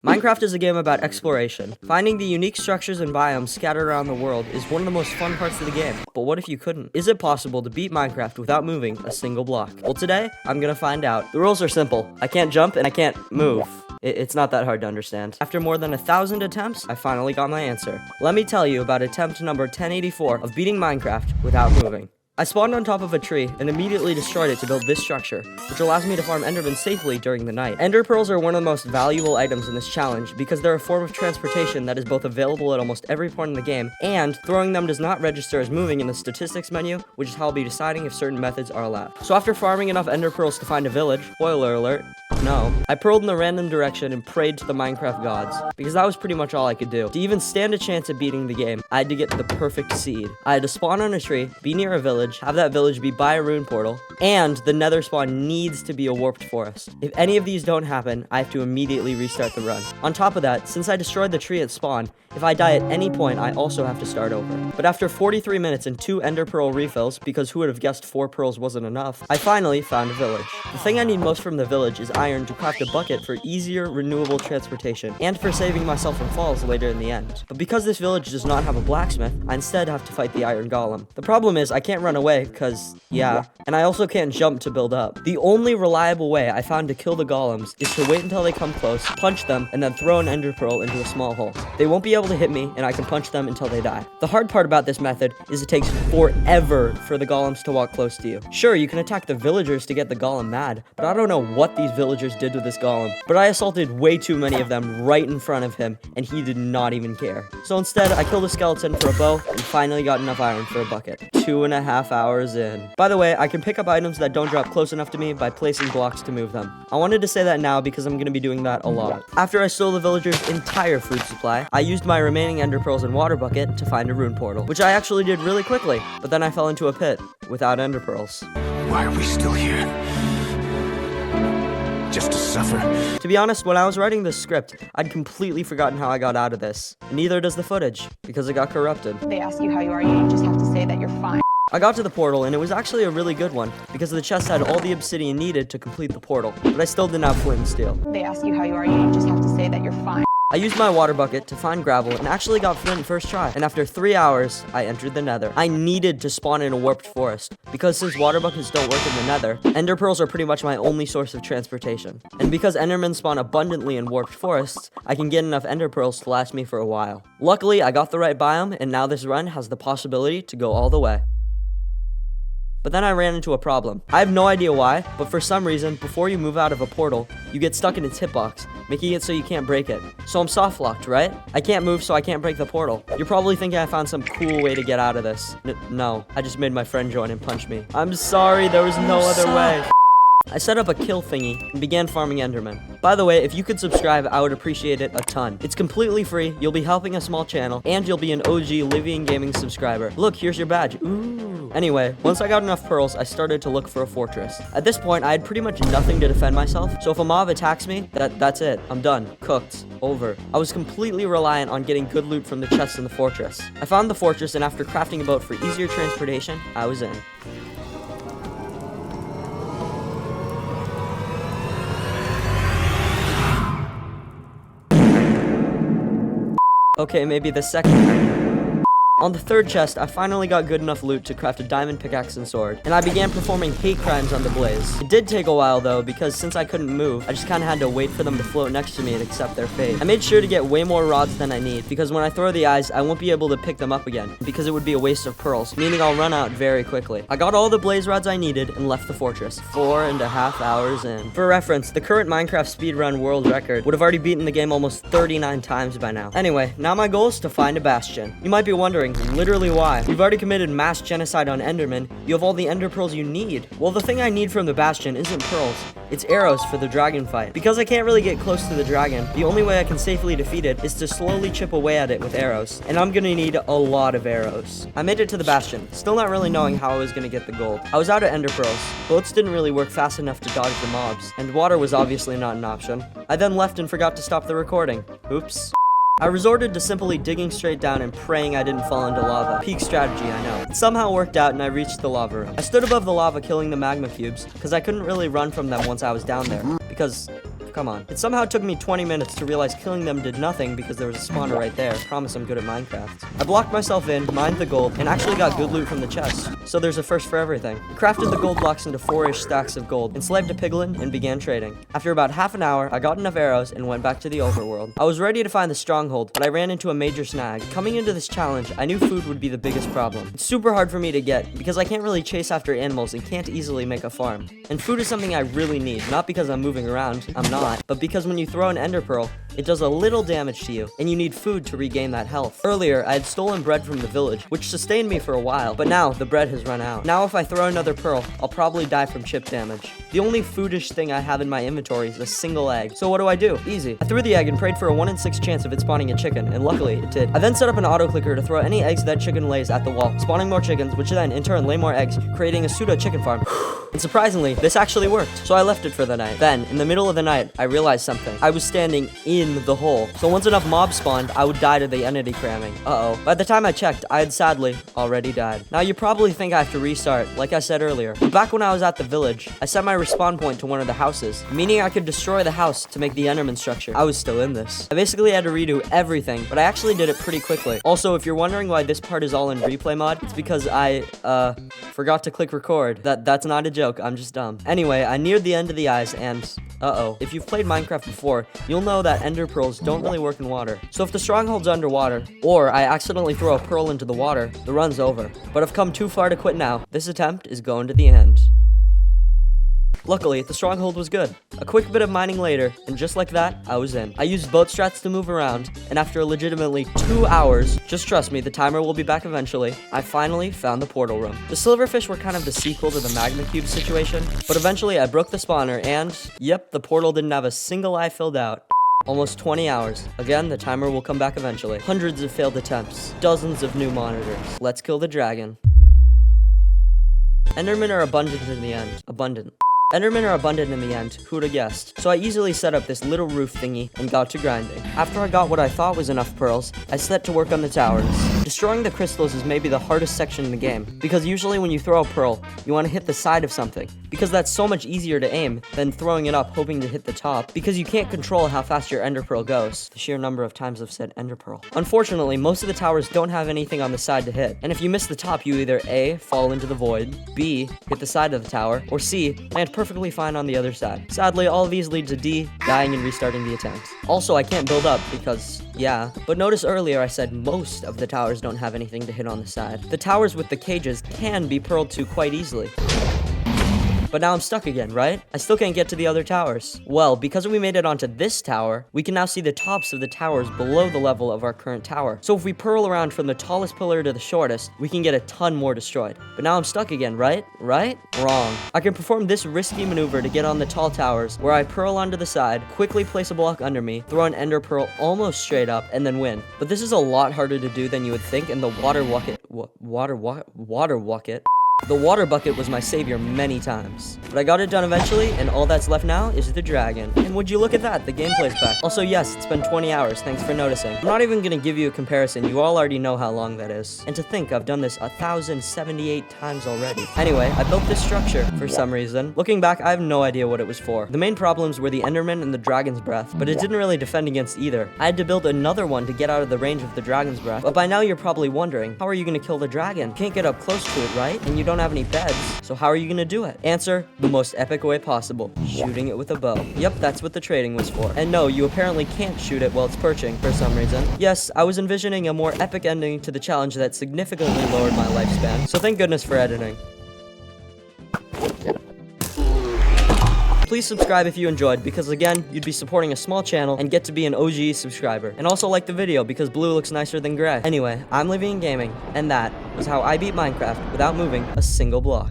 Minecraft is a game about exploration. Finding the unique structures and biomes scattered around the world is one of the most fun parts of the game. But what if you couldn't? Is it possible to beat Minecraft without moving a single block? Well, today, I'm gonna find out. The rules are simple. I can't jump and I can't move. It's not that hard to understand. After more than 1,000 attempts, I finally got my answer. Let me tell you about attempt number 1084 of beating Minecraft without moving. I spawned on top of a tree and immediately destroyed it to build this structure, which allows me to farm endermen safely during the night. Ender pearls are one of the most valuable items in this challenge because they're a form of transportation that is both available at almost every point in the game, and throwing them does not register as moving in the statistics menu, which is how I'll be deciding if certain methods are allowed. So after farming enough ender pearls to find a village, spoiler alert, no, I pearled in the random direction and prayed to the Minecraft gods, because that was pretty much all I could do. To even stand a chance at beating the game, I had to get the perfect seed. I had to spawn on a tree, be near a village, have that village be by a rune portal, and the nether spawn needs to be a warped forest. If any of these don't happen, I have to immediately restart the run. On top of that, since I destroyed the tree at spawn, if I die at any point, I also have to start over. But after 43 minutes and 2 ender pearl refills, because who would have guessed 4 pearls wasn't enough, I finally found a village. The thing I need most from the village is iron to craft a bucket for easier, renewable transportation, and for saving myself from falls later in the end. But because this village does not have a blacksmith, I instead have to fight the iron golem. The problem is I can't run away, because, yeah, and I also can't jump to build up. The only reliable way I found to kill the golems is to wait until they come close, punch them, and then throw an ender pearl into a small hole. They won't be able to hit me, and I can punch them until they die. The hard part about this method is it takes forever for the golems to walk close to you. Sure, you can attack the villagers to get the golem mad, but I don't know what these villagers did to this golem. But I assaulted way too many of them right in front of him, and he did not even care. So instead, I killed a skeleton for a bow, and finally got enough iron for a bucket. 2.5 hours in. By the way, I can pick up items that don't drop close enough to me by placing blocks to move them. I wanted to say that now because I'm going to be doing that a lot. After I stole the villagers' entire food supply, I used my remaining ender pearls and water bucket to find a rune portal, which I actually did really quickly, but then I fell into a pit without ender pearls. Why are we still here? Just to suffer? To be honest, when I was writing this script, I'd completely forgotten how I got out of this. Neither does the footage, because it got corrupted. They ask you how you are, you just have to say that you're fine. I got to the portal, and it was actually a really good one, because the chest had all the obsidian needed to complete the portal, but I still didn't have flint and steel. They ask you how you are, you just have to say that you're fine. I used my water bucket to find gravel and actually got flint first try, and after 3 hours, I entered the nether. I needed to spawn in a warped forest, because since water buckets don't work in the nether, ender pearls are pretty much my only source of transportation. And because endermen spawn abundantly in warped forests, I can get enough ender pearls to last me for a while. Luckily, I got the right biome, and now this run has the possibility to go all the way. But then I ran into a problem. I have no idea why, but for some reason, before you move out of a portal, you get stuck in its hitbox, making it so you can't break it. So I'm soft locked, right? I can't move, so I can't break the portal. You're probably thinking I found some cool way to get out of this. No, I just made my friend join and punch me. I'm sorry, there was no other way. I set up a kill thingy and began farming endermen. By the way, if you could subscribe, I would appreciate it a ton. It's completely free, you'll be helping a small channel, and you'll be an OG Livian Gaming subscriber. Look, here's your badge. Ooh. Anyway, once I got enough pearls, I started to look for a fortress. At this point, I had pretty much nothing to defend myself, so if a mob attacks me, that's it. I'm done. Cooked. Over. I was completely reliant on getting good loot from the chests in the fortress. I found the fortress, and after crafting a boat for easier transportation, I was in. Okay, maybe the second. On the third chest, I finally got good enough loot to craft a diamond pickaxe and sword, and I began performing hate crimes on the blaze. It did take a while though, because since I couldn't move, I just kinda had to wait for them to float next to me and accept their fate. I made sure to get way more rods than I need, because when I throw the eyes, I won't be able to pick them up again, because it would be a waste of pearls, meaning I'll run out very quickly. I got all the blaze rods I needed and left the fortress, 4.5 hours in. For reference, the current Minecraft speedrun world record would have already beaten the game almost 39 times by now. Anyway, now my goal is to find a bastion. You might be wondering, literally why? You've already committed mass genocide on endermen, you have all the ender pearls you need. Well, the thing I need from the bastion isn't pearls, it's arrows for the dragon fight. Because I can't really get close to the dragon, the only way I can safely defeat it is to slowly chip away at it with arrows, and I'm gonna need a lot of arrows. I made it to the bastion, still not really knowing how I was gonna get the gold. I was out of ender pearls, boats didn't really work fast enough to dodge the mobs, and water was obviously not an option. I then left and forgot to stop the recording. Oops. I resorted to simply digging straight down and praying I didn't fall into lava. Peak strategy, I know. It somehow worked out and I reached the lava room. I stood above the lava killing the magma cubes, because I couldn't really run from them once I was down there. Because Come on. It somehow took me 20 minutes to realize killing them did nothing because there was a spawner right there. Promise I'm good at Minecraft. I blocked myself in, mined the gold, and actually got good loot from the chest. So there's a first for everything. I crafted the gold blocks into 4-ish stacks of gold, enslaved a piglin, and began trading. After about half an hour, I got enough arrows and went back to the overworld. I was ready to find the stronghold, but I ran into a major snag. Coming into this challenge, I knew food would be the biggest problem. It's super hard for me to get because I can't really chase after animals and can't easily make a farm. And food is something I really need, not because I'm moving around, I'm not, but because when you throw an ender pearl, it does a little damage to you, and you need food to regain that health. Earlier, I had stolen bread from the village, which sustained me for a while, but now the bread has run out. Now if I throw another pearl, I'll probably die from chip damage. The only foodish thing I have in my inventory is a single egg. So what do? Easy. I threw the egg and prayed for a 1 in 6 chance of it spawning a chicken, and luckily it did. I then set up an auto clicker to throw any eggs that chicken lays at the wall, spawning more chickens, which then in turn lay more eggs, creating a pseudo chicken farm. And surprisingly, this actually worked. So I left it for the night. Then, in the middle of the night, I realized something. I was standing in the hole. So once enough mobs spawned, I would die to the entity cramming. Uh-oh. By the time I checked, I had sadly already died. Now you probably think I have to restart, like I said earlier. But back when I was at the village, I set my respawn point to one of the houses, meaning I could destroy the house to make the Enderman structure. I was still in this. I basically had to redo everything, but I actually did it pretty quickly. Also, if you're wondering why this part is all in replay mod, it's because I, forgot to click record. That's not a joke, I'm just dumb. Anyway, I neared the end of the eyes and, uh-oh. If you've played Minecraft before, you'll know that ender pearls don't really work in water. So if the stronghold's underwater, or I accidentally throw a pearl into the water, the run's over. But I've come too far to quit now. This attempt is going to the end. Luckily, the stronghold was good. A quick bit of mining later, and just like that, I was in. I used boat strats to move around, and after legitimately 2 hours, just trust me, the timer will be back eventually, I finally found the portal room. The silverfish were kind of the sequel to the magma cube situation, but eventually I broke the spawner, and yep, the portal didn't have a single eye filled out. Almost 20 hours. Again, the timer will come back eventually. Hundreds of failed attempts. Dozens of new monitors. Let's kill the dragon. Endermen are abundant in the end. Endermen are abundant in the end, who'd have guessed? So I easily set up this little roof thingy and got to grinding. After I got what I thought was enough pearls, I set to work on the towers. Destroying the crystals is maybe the hardest section in the game, because usually when you throw a pearl, you want to hit the side of something, because that's so much easier to aim than throwing it up hoping to hit the top, because you can't control how fast your ender pearl goes. The sheer number of times I've said ender pearl. Unfortunately, most of the towers don't have anything on the side to hit, and if you miss the top, you either A, fall into the void, B, hit the side of the tower, or C, land perfectly fine on the other side. Sadly, all of these lead to D, dying and restarting the attempt. Also, I can't build up because, yeah. But notice earlier I said most of the towers don't have anything to hit on the side. The towers with the cages can be pearled to quite easily. But now I'm stuck again, right? I still can't get to the other towers. Well, because we made it onto this tower, we can now see the tops of the towers below the level of our current tower. So if we pearl around from the tallest pillar to the shortest, we can get a ton more destroyed. But now I'm stuck again, right? Wrong. I can perform this risky maneuver to get on the tall towers, where I pearl onto the side, quickly place a block under me, throw an ender pearl almost straight up, and then win. But this is a lot harder to do than you would think, and the water bucket was my savior many times. But I got it done eventually, and all that's left now is the dragon. And would you look at that, the gameplay's back. Also, yes, it's been 20 hours, thanks for noticing. I'm not even gonna give you a comparison, you all already know how long that is. And to think, I've done this 1,078 times already. Anyway, I built this structure, for some reason. Looking back, I have no idea what it was for. The main problems were the enderman and the dragon's breath, but it didn't really defend against either. I had to build another one to get out of the range of the dragon's breath. But by now you're probably wondering, how are you gonna kill the dragon? You can't get up close to it, right? And you don't have any beds, so how are you gonna do it? Answer, the most epic way possible. Shooting it with a bow. Yep, that's what the trading was for. And no, you apparently can't shoot it while it's perching, for some reason. Yes, I was envisioning a more epic ending to the challenge that significantly lowered my lifespan, so thank goodness for editing. Please subscribe if you enjoyed, because again, you'd be supporting a small channel and get to be an OG subscriber. And also like the video, because blue looks nicer than gray. Anyway, I'm Living in Gaming, and that was how I beat Minecraft without moving a single block.